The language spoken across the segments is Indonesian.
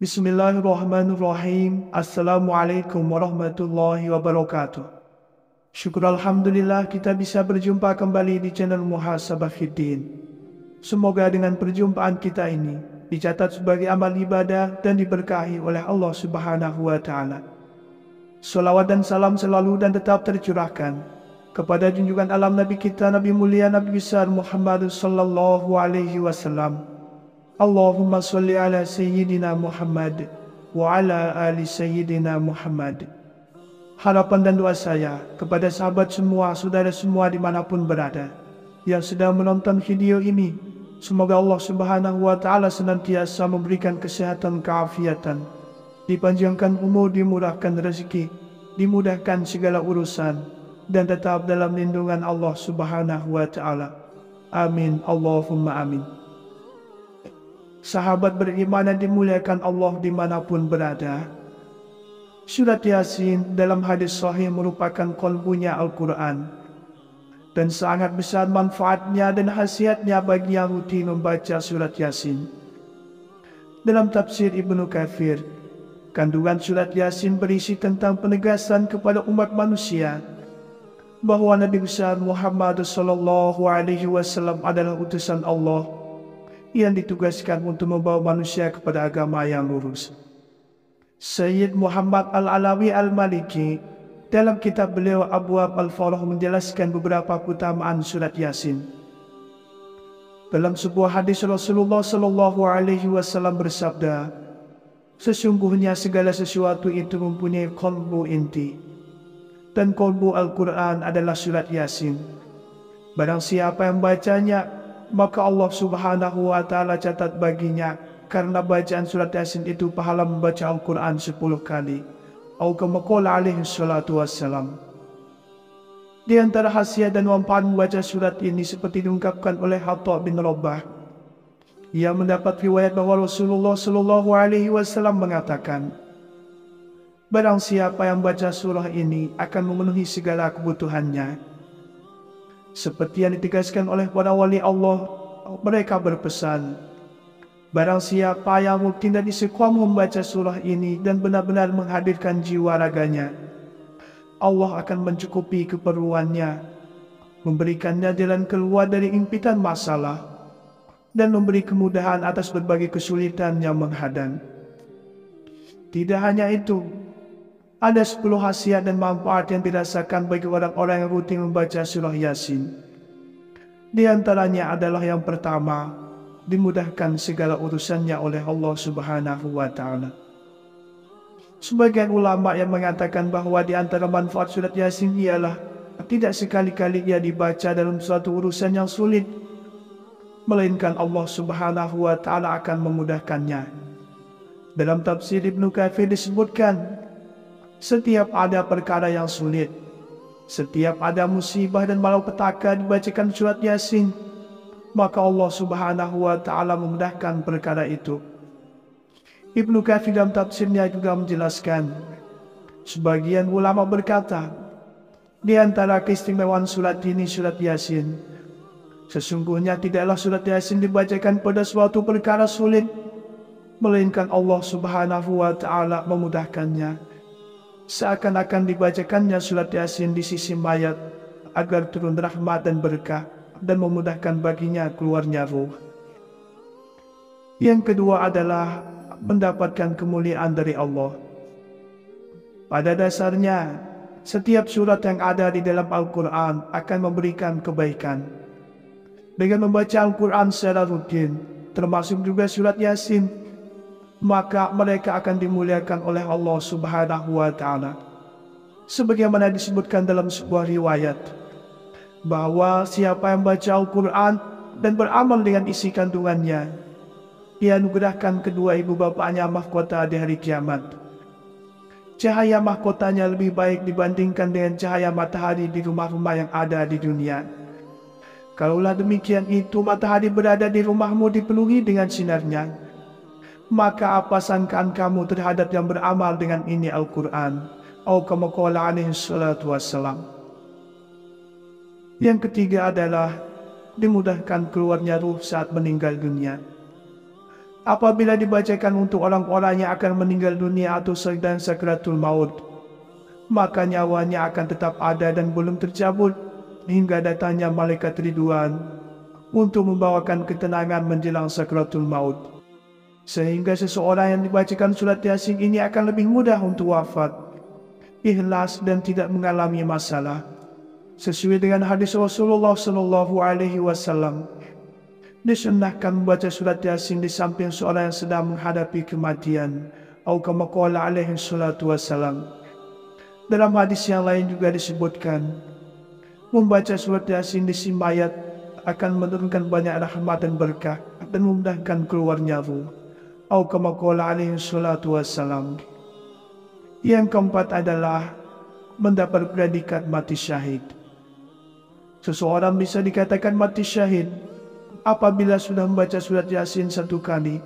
Bismillahirrahmanirrahim. Assalamualaikum warahmatullahi wabarakatuh. Syukur Alhamdulillah kita bisa berjumpa kembali di channel Muhasabah Fiddin. Semoga dengan perjumpaan kita ini dicatat sebagai amal ibadah dan diberkahi oleh Allah Subhanahu wa Ta'ala. Salawat dan salam selalu dan tetap tercurahkan kepada junjungan alam Nabi kita, Nabi mulia, Nabi besar Muhammad sallallahu alaihi wasallam. Allahumma salli ala Sayyidina Muhammad wa ala ali Sayyidina Muhammad. Harapan dan doa saya kepada sahabat semua, saudara semua dimanapun berada yang sedang menonton video ini, semoga Allah Subhanahu wa Ta'ala senantiasa memberikan kesehatan, keafiatan, dipanjangkan umur, dimurahkan rezeki, dimudahkan segala urusan, dan tetap dalam lindungan Allah Subhanahu wa Ta'ala. Amin, Allahumma amin. Sahabat beriman yang dimuliakan Allah dimanapun berada, Surat Yasin dalam hadis sahih merupakan qalbunya Al-Quran, dan sangat besar manfaatnya dan khasiatnya bagi yang rutin membaca surat Yasin. Dalam tafsir Ibnu Katsir, kandungan surat Yasin berisi tentang penegasan kepada umat manusia bahwa Nabi besar Muhammad sallallahu alaihi wasallam adalah utusan Allah yang ditugaskan untuk membawa manusia kepada agama yang lurus. Sayyid Muhammad Al-Alawi Al-Maliki dalam kitab beliau Abwab Al-Farah menjelaskan beberapa keutamaan surat Yasin. Dalam sebuah hadis Rasulullah sallallahu alaihi wasallam bersabda, sesungguhnya segala sesuatu itu mempunyai qalbu inti, dan qalbu Al-Quran adalah surat Yasin. Barang siapa yang bacanya, maka Allah Subhanahu wa Ta'ala catat baginya karena bacaan surat Yasin itu pahala membaca Al-Quran 10 kali. Atau kama qala alaihi salatu wassalam. Di antara khasiat dan manfaat membaca surat ini seperti diungkapkan oleh Hatta bin Rabbah. Ia mendapat riwayat bahwa Rasulullah sallallahu alaihi wasallam mengatakan, barang siapa yang baca surah ini akan memenuhi segala kebutuhannya. Seperti yang ditegaskan oleh para wali Allah, mereka berpesan, barang siapa yang rutin dan istiqomah membaca surah ini dan benar-benar menghadirkan jiwa raganya, Allah akan mencukupi keperluannya, memberikannya jalan keluar dari impitan masalah, dan memberi kemudahan atas berbagai kesulitan yang menghadang. Tidak hanya itu, ada 10 khasiat dan manfaat yang dirasakan bagi orang-orang yang rutin membaca surah Yasin. Di antaranya adalah yang pertama, dimudahkan segala urusannya oleh Allah Subhanahu wa Ta'ala. Sebagian ulama yang mengatakan bahwa di antara manfaat surat Yasin ialah tidak sekali-kali ia dibaca dalam suatu urusan yang sulit, melainkan Allah Subhanahu wa Ta'ala akan memudahkannya. Dalam tafsir Ibnu Katsir disebutkan, setiap ada perkara yang sulit, setiap ada musibah dan malapetaka dibacakan surat Yasin, maka Allah Subhanahu wa Ta'ala memudahkan perkara itu. Ibnu Katsir dalam tafsirnya juga menjelaskan, sebagian ulama berkata, di antara keistimewaan surat ini surat Yasin, sesungguhnya tidaklah surat Yasin dibacakan pada suatu perkara sulit, melainkan Allah Subhanahu wa Ta'ala memudahkannya. Seakan-akan dibacakannya surat Yasin di sisi mayat agar turun rahmat dan berkah dan memudahkan baginya keluarnya ruh. Yang kedua adalah mendapatkan kemuliaan dari Allah. Pada dasarnya, setiap surat yang ada di dalam Al-Quran akan memberikan kebaikan. Dengan membaca Al-Quran secara rutin, termasuk juga surat Yasin, maka mereka akan dimuliakan oleh Allah Subhanahu wa Ta'ala. Sebagaimana disebutkan dalam sebuah riwayat, bahwa siapa yang baca Al-Quran dan beramal dengan isi kandungannya, ia anugerahkan kedua ibu bapaknya mahkota di hari kiamat. Cahaya mahkotanya lebih baik dibandingkan dengan cahaya matahari di rumah-rumah yang ada di dunia. Kalaulah demikian itu matahari berada di rumahmu dipenuhi dengan sinarnya, maka apa sangkaan kamu terhadap yang beramal dengan ini Al-Quran? Atau kama qala alaihi salatu wassalam. Yang ketiga adalah dimudahkan keluarnya ruh saat meninggal dunia. apabila dibacakan untuk orang-orang yang akan meninggal dunia atau sedang sakratul maut, maka nyawanya akan tetap ada dan belum tercabut hingga datangnya malaikat Ridwan untuk membawakan ketenangan menjelang sakratul maut. Sehingga seseorang yang dibacakan surat Yasin ini akan lebih mudah untuk wafat, ikhlas dan tidak mengalami masalah. Sesuai dengan hadis Rasulullah SAW, disunnahkan membaca surat Yasin di samping seorang yang sedang menghadapi kematian, atau kama qala alaihi salatu wassalam. Dalam hadis yang lain juga disebutkan, membaca surat Yasin di si mayat akan menurunkan banyak rahmat dan berkah dan memudahkan keluarnya ruh, atau kama qala alaihi salatu wassalam. Yang keempat adalah mendapat predikat mati syahid. Seseorang bisa dikatakan mati syahid apabila sudah membaca surat Yasin 1 kali,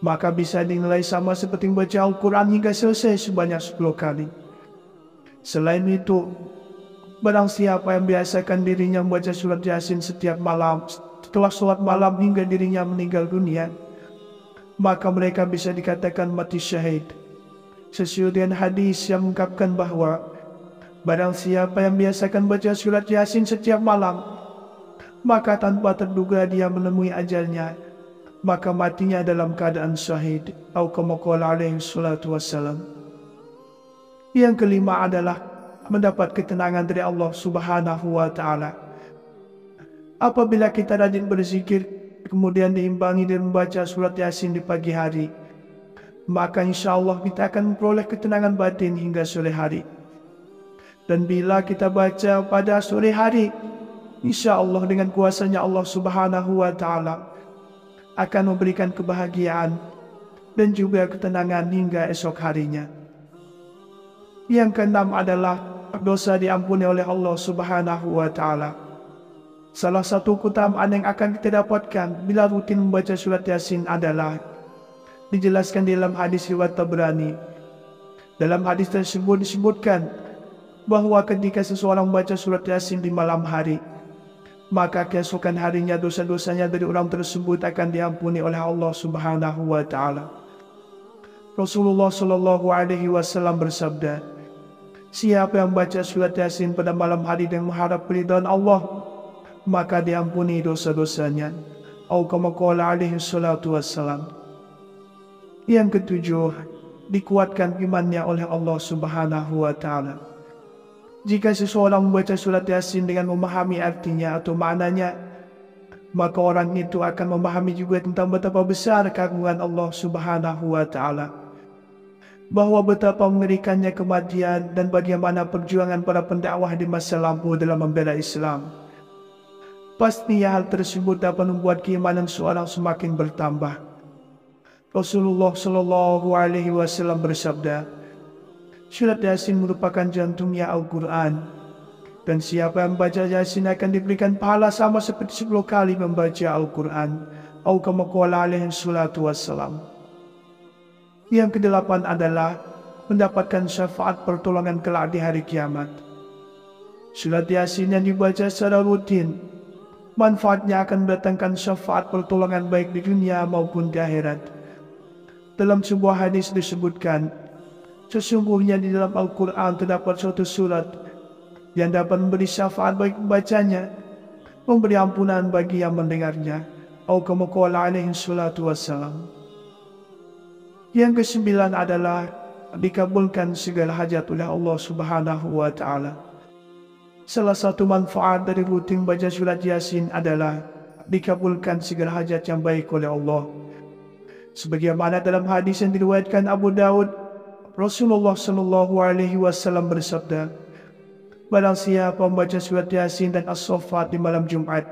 maka bisa dinilai sama seperti membaca Al-Quran hingga selesai sebanyak 10 kali. Selain itu, barang siapa yang biasakan dirinya membaca surat Yasin setiap malam setelah sholat malam hingga dirinya meninggal dunia, maka mereka bisa dikatakan mati syahid. Sesuai dengan hadis yang mengungkapkan bahwa barang siapa yang biasakan baca surat Yasin setiap malam, maka tanpa terduga dia menemui ajalnya, maka matinya dalam keadaan syahid, atau kama qala alaihi salatu wassalam. Yang kelima adalah mendapat ketenangan dari Allah Subhanahu wa ta'ala. Apabila kita rajin berzikir, kemudian diimbangi dengan membaca surat Yasin di pagi hari, maka insya Allah kita akan memperoleh ketenangan batin hingga sore hari. Dan bila kita baca pada sore hari, insya Allah dengan kuasanya Allah Subhanahu wa ta'ala akan memberikan kebahagiaan dan juga ketenangan hingga esok harinya. Yang keenam adalah dosa diampuni oleh Allah Subhanahu wa ta'ala. Salah satu keutamaan yang akan kita dapatkan bila rutin membaca surat Yasin adalah dijelaskan dalam hadis riwayat Tabrani. Dalam hadis tersebut disebutkan bahwa ketika seseorang membaca surat Yasin di malam hari, maka keesokan harinya dosa-dosanya dari orang tersebut akan diampuni oleh Allah Subhanahu wa ta'ala. Rasulullah SAW bersabda, siapa yang membaca surat Yasin pada malam hari dan mengharap ridhaan Allah, maka diampuni dosa-dosanya, atau kama qala alaihi salatu wassalam. Yang ketujuh, dikuatkan imannya oleh Allah Subhanahu wa ta'ala. Jika seseorang membaca surat Yasin dengan memahami artinya atau maknanya, maka orang itu akan memahami juga tentang betapa besar keagungan Allah Subhanahu wa ta'ala, bahwa betapa mengerikannya kematian dan bagaimana perjuangan para pendakwah di masa lampau dalam membela Islam. Pastinya hal tersebut dapat membuat keimanan seorang semakin bertambah. Rasulullah SAW bersabda, surat Yasin merupakan jantungnya Al-Quran, dan siapa yang membaca Yasin akan diberikan pahala sama seperti 10 kali membaca Al-Quran, atau kama qala alaihi salatu wassalam. Yang kedelapan adalah mendapatkan syafaat pertolongan kelak di hari kiamat. Surat Yasin yang dibaca secara rutin, manfaatnya akan mendatangkan syafaat pertolongan baik di dunia maupun di akhirat. Dalam sebuah hadis disebutkan, sesungguhnya di dalam Al-Quran terdapat suatu surat yang dapat memberi syafaat bagi pembacanya, memberi ampunan bagi yang mendengarnya, atau kama qala alaihi salatu wassalam. Yang kesembilan adalah dikabulkan segala hajat oleh Allah Subhanahu wa ta'ala. Salah satu manfaat dari rutin baca surat Yasin adalah dikabulkan segala hajat yang baik oleh Allah. Sebagaimana dalam hadis yang diriwayatkan Abu Daud, Rasulullah SAW bersabda, barang siapa membaca surat Yasin dan As-Saffat di malam Jumat,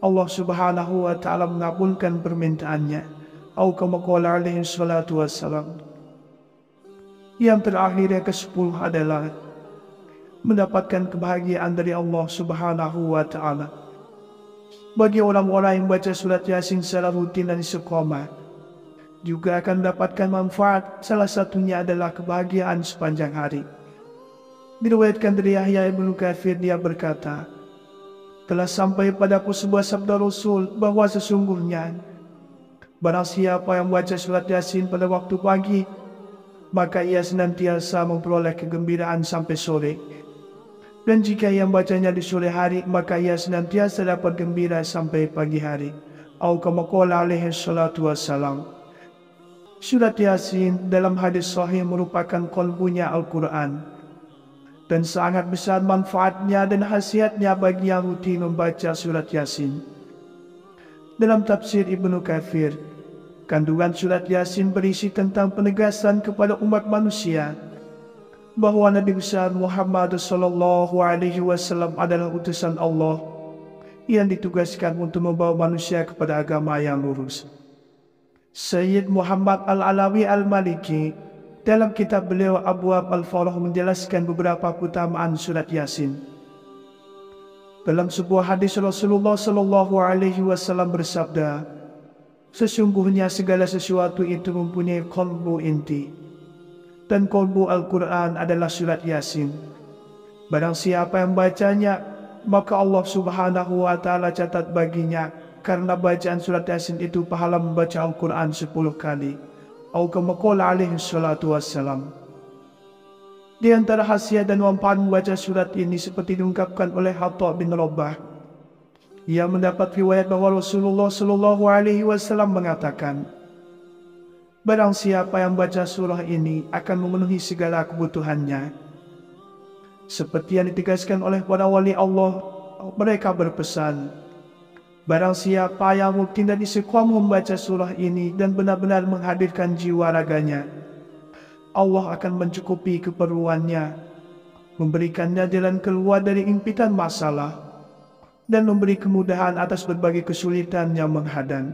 Allah Subhanahu wa ta'ala mengabulkan permintaannya, atau kama qala alaihi salatu wassalam. Yang terakhir, yang ke-10 adalah mendapatkan kebahagiaan dari Allah Subhanahu wa ta'ala. Bagi orang-orang yang membaca surat Yasin secara rutin dan istiqamah, juga akan mendapatkan manfaat, salah satunya adalah kebahagiaan sepanjang hari. Diriwayatkan dari Yahya ibn Katsir, dia berkata, telah sampai padaku sebuah sabda Rasul bahwa sesungguhnya Barang siapa yang membaca surat Yasin pada waktu pagi, maka ia senantiasa memperoleh kegembiraan sampai sore. Dan jika ia membacanya di sore hari, maka ia senantiasa dapat gembira sampai pagi hari. Atau kama qala alaihi salatu wassalam. Surat Yasin dalam hadis sahih merupakan qalbunya Al-Quran, dan sangat besar manfaatnya dan khasiatnya bagi yang rutin membaca surat Yasin. Dalam tafsir Ibnu Katsir, kandungan surat Yasin berisi tentang penegasan kepada umat manusia bahwa Nabi besar Muhammad sallallahu alaihi wasallam adalah utusan Allah yang ditugaskan untuk membawa manusia kepada agama yang lurus. Sayyid Muhammad Al-Alawi Al-Maliki dalam kitab beliau Abwab Al-Farah menjelaskan beberapa keutamaan surat Yasin. Dalam sebuah hadis Rasulullah sallallahu alaihi wasallam bersabda, sesungguhnya segala sesuatu itu mempunyai qalbu inti, dan qalbu Al-Quran adalah surat Yasin. Barang siapa yang bacanya, maka Allah subhanahu wa ta'ala catat baginya karena bacaan surat Yasin itu pahala membaca Al-Quran 10 kali. Atau kama qala alaihi salatu wassalam. Di antara khasiat dan manfaat membaca surat ini seperti diungkapkan oleh Hatta bin Rabbah. Ia mendapat riwayat bahwa Rasulullah sallallahu alaihi wasallam mengatakan, barang siapa yang baca surah ini akan memenuhi segala kebutuhannya. Seperti yang ditegaskan oleh para wali Allah, mereka berpesan, barang siapa yang rutin dan istiqomah membaca surah ini dan benar-benar menghadirkan jiwa raganya, Allah akan mencukupi keperluannya, memberikannya jalan keluar dari impitan masalah, dan memberi kemudahan atas berbagai kesulitan yang menghadang.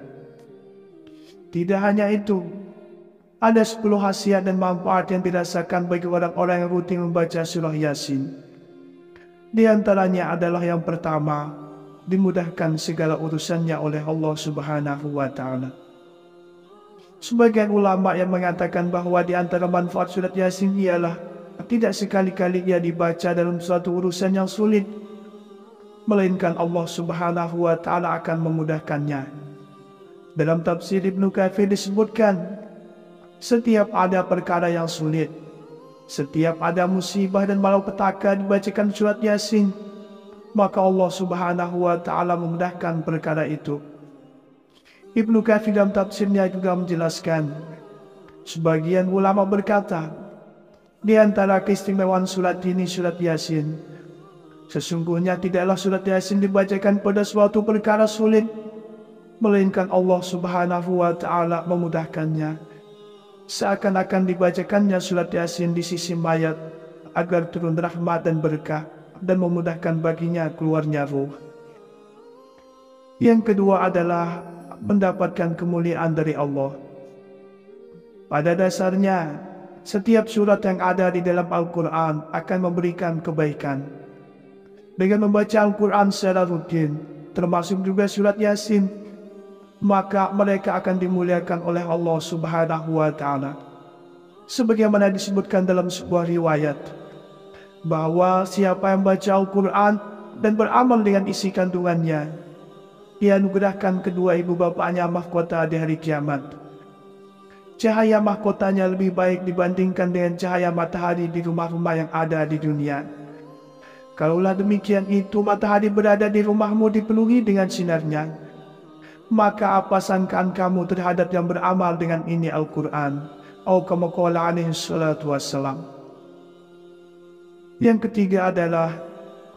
Tidak hanya itu, ada 10 khasiat dan manfaat yang dirasakan bagi orang-orang yang rutin membaca surah Yasin. Di antaranya adalah yang pertama, dimudahkan segala urusannya oleh Allah subhanahu wa ta'ala. Sebagian ulama yang mengatakan bahwa di antara manfaat surat Yasin ialah tidak sekali-kali ia dibaca dalam suatu urusan yang sulit, melainkan Allah subhanahu wa ta'ala akan memudahkannya. Dalam tafsir Ibnu Katsir disebutkan, setiap ada perkara yang sulit, setiap ada musibah dan malapetaka dibacakan surat Yasin, maka Allah subhanahu wa ta'ala memudahkan perkara itu. Ibnu Katsir dalam tafsirnya juga menjelaskan, sebagian ulama berkata, di antara keistimewaan surat ini surat Yasin, sesungguhnya tidaklah surat Yasin dibacakan pada suatu perkara sulit, melainkan Allah subhanahu wa ta'ala memudahkannya. Seakan-akan dibacakannya surat Yasin di sisi mayat agar turun rahmat dan berkah dan memudahkan baginya keluarnya ruh. Yang kedua adalah mendapatkan kemuliaan dari Allah. Pada dasarnya, setiap surat yang ada di dalam Al-Quran akan memberikan kebaikan. Dengan membaca Al-Quran secara rutin, termasuk juga surat Yasin, maka mereka akan dimuliakan oleh Allah subhanahu wa ta'ala. Sebagaimana disebutkan dalam sebuah riwayat, bahwa siapa yang baca Al-Quran dan beramal dengan isi kandungannya, ia anugerahkan kedua ibu bapaknya mahkota di hari kiamat. Cahaya mahkotanya lebih baik dibandingkan dengan cahaya matahari di rumah-rumah yang ada di dunia. Kalaulah demikian itu matahari berada di rumahmu dipenuhi dengan sinarnya, maka apa sangkaan kamu terhadap yang beramal dengan ini Al-Quran? Atau kama qala alaihi salatu wassalam. Yang ketiga adalah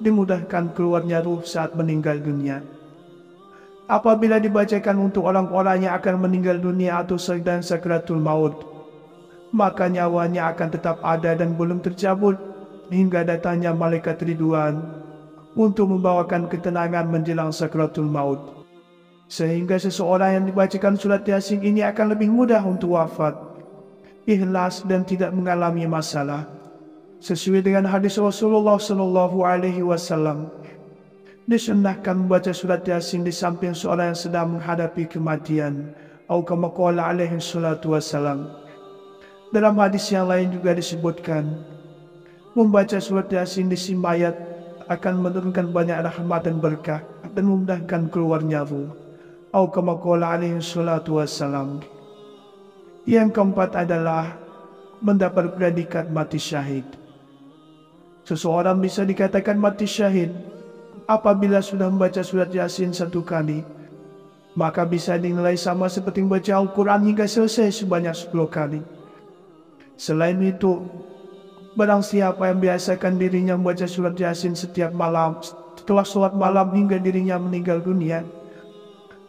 dimudahkan keluarnya ruh saat meninggal dunia. Apabila dibacakan untuk orang-orang yang akan meninggal dunia atau sedang sakratul maut, maka nyawanya akan tetap ada dan belum tercabut hingga datangnya malaikat Ridwan untuk membawakan ketenangan menjelang sakratul maut. Sehingga seseorang yang dibacakan surat Yasin ini akan lebih mudah untuk wafat, ikhlas dan tidak mengalami masalah. Sesuai dengan hadis Rasulullah sallallahu alaihi wasallam, disunnahkan membaca surat Yasin di samping seorang yang sedang menghadapi kematian. Atau kama qala alaihi salatu wassalam. Dalam hadis yang lain juga disebutkan, membaca surat Yasin di sisi mayat akan menurunkan banyak rahmat dan berkah dan memudahkan keluarnya ruh. Atau kama qala alaihi salatu wassalam. Yang keempat adalah mendapat predikat mati syahid. Seseorang bisa dikatakan mati syahid apabila sudah membaca surat Yasin 1 kali, maka bisa dinilai sama seperti membaca Al-Quran hingga selesai sebanyak 10 kali. Selain itu, barang siapa yang biasakan dirinya membaca surat Yasin setiap malam setelah sholat malam hingga dirinya meninggal dunia,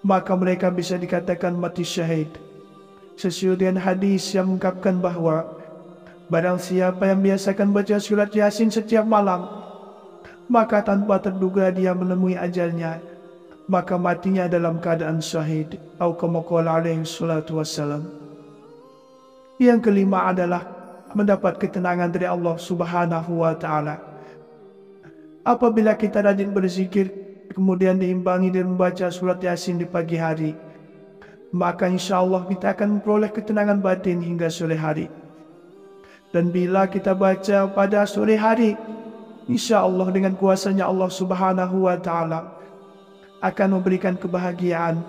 maka mereka bisa dikatakan mati syahid. Sesuai dengan hadis yang mengungkapkan bahwa barang siapa yang biasakan baca surat Yasin setiap malam, maka tanpa terduga dia menemui ajalnya, maka matinya dalam keadaan syahid. Atau kama qala alaihi salatu wassalam. Yang kelima adalah mendapat ketenangan dari Allah Subhanahu wa ta'ala. Apabila kita rajin berzikir, kemudian diimbangi dengan membaca surat Yasin di pagi hari, maka insya Allah kita akan memperoleh ketenangan batin hingga sore hari. Dan bila kita baca pada sore hari, insya Allah dengan kuasanya Allah Subhanahu wa ta'ala akan memberikan kebahagiaan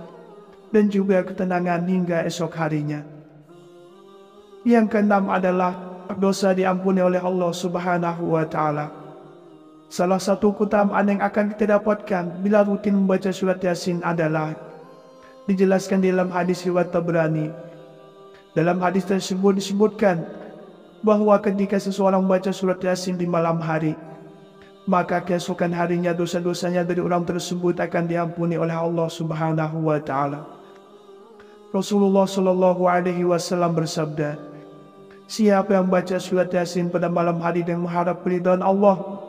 dan juga ketenangan hingga esok harinya. Yang keenam adalah dosa diampuni oleh Allah Subhanahu wa ta'ala. Salah satu keutamaan yang akan kita dapatkan bila rutin membaca surat Yasin adalah dijelaskan di dalam hadis riwayat Tabrani. Dalam hadis tersebut disebutkan bahwa ketika seseorang membaca surat Yasin di malam hari, maka keesokan harinya dosa-dosanya dari orang tersebut akan diampuni oleh Allah Subhanahu wa ta'ala. Rasulullah Shallallahu Alaihi Wasallam bersabda, siapa yang membaca surat Yasin pada malam hari dan mengharap keridhaan Allah,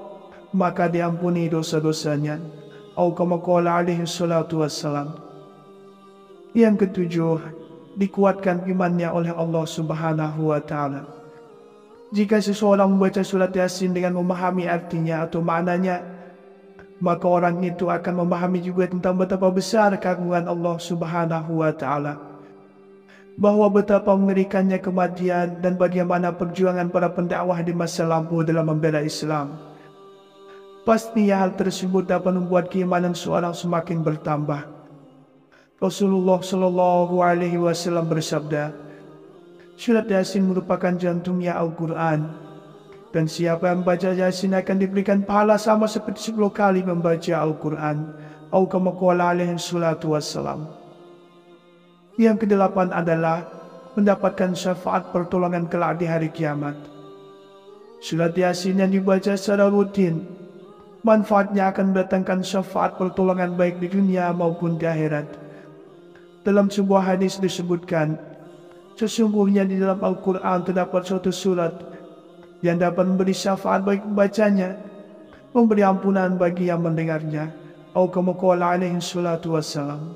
maka diampuni dosa-dosanya. Atau kama qala alaihi salatu wassalam. Yang ketujuh, dikuatkan imannya oleh Allah Subhanahu wa ta'ala. Jika seseorang membaca surat Yasin dengan memahami artinya atau maknanya, maka orang itu akan memahami juga tentang betapa besar keagungan Allah Subhanahu wa ta'ala, bahwa betapa mengerikannya kematian dan bagaimana perjuangan para pendakwah di masa lampau dalam membela Islam. Pastinya hal tersebut dapat membuat keimanan seorang semakin bertambah. Rasulullah Shallallahu Alaihi Wasallam bersabda, surat Yasin merupakan jantungnya Al-Quran, dan siapa yang membaca Yasin akan diberikan pahala sama seperti 10 kali membaca Al-Quran. Atau kama qala alaihi salatu wassalam. Yang kedelapan adalah mendapatkan syafaat pertolongan kelak di hari kiamat. Surat Yasin yang dibaca secara rutin, manfaatnya akan mendatangkan syafaat pertolongan baik di dunia maupun di akhirat. Dalam sebuah hadis disebutkan, sesungguhnya di dalam Al-Quran terdapat suatu surat yang dapat memberi syafaat bagi pembacanya, memberi ampunan bagi yang mendengarnya. Atau kama qala alaihi salatu wassalam.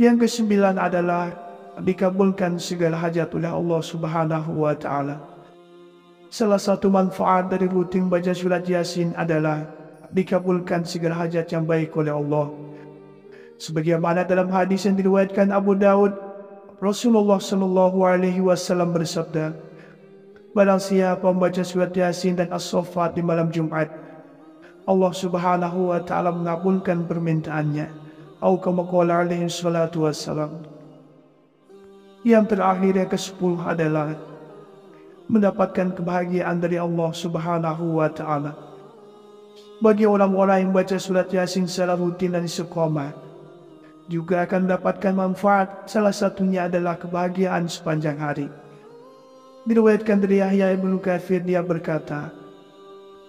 Yang kesembilan adalah dikabulkan segala hajat oleh Allah Subhanahu wa ta'ala. Salah satu manfaat dari rutin baca surat Yasin adalah dikabulkan segala hajat yang baik oleh Allah. Sebagaimana dalam hadis yang diriwayatkan Abu Daud, Rasulullah Shallallahu Alaihi Wasallam bersabda, barang siapa membaca surat Yasin dan As-Saffat di malam Jumat, Allah Subhanahu wa ta'ala mengabulkan permintaannya. Atau kama qala alaihi salatu wassalam. Yang terakhir, yang ke-10 adalah mendapatkan kebahagiaan dari Allah Subhanahu wa ta'ala. Bagi orang-orang yang baca surat Yasin secara rutin dan istiqomah, juga akan mendapatkan manfaat. Salah satunya adalah kebahagiaan sepanjang hari. Diriwayatkan dari Yahya ibn Katsir, dia berkata,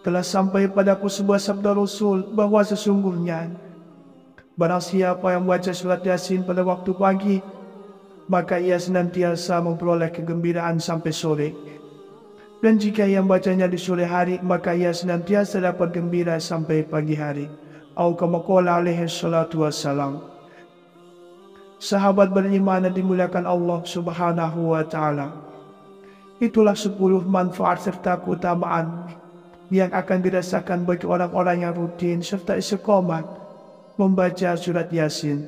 telah sampai padaku sebuah sabda Rasul bahwa sesungguhnya barang siapa yang membaca surat Yasin pada waktu pagi, maka ia senantiasa memperoleh kegembiraan sampai sore. Dan jika ia membacanya di sore hari, maka ia senantiasa dapat gembira sampai pagi hari. Atau kama qala alaihi salatu wassalam. Sahabat beriman yang dimuliakan Allah Subhanahu wa ta'ala, itulah 10 manfaat serta keutamaan yang akan dirasakan bagi orang-orang yang rutin serta istiqomah membaca surat Yasin.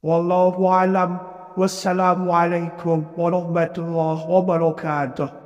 Wallahu a'lam. Wassalamualaikum warahmatullahi wabarakatuh.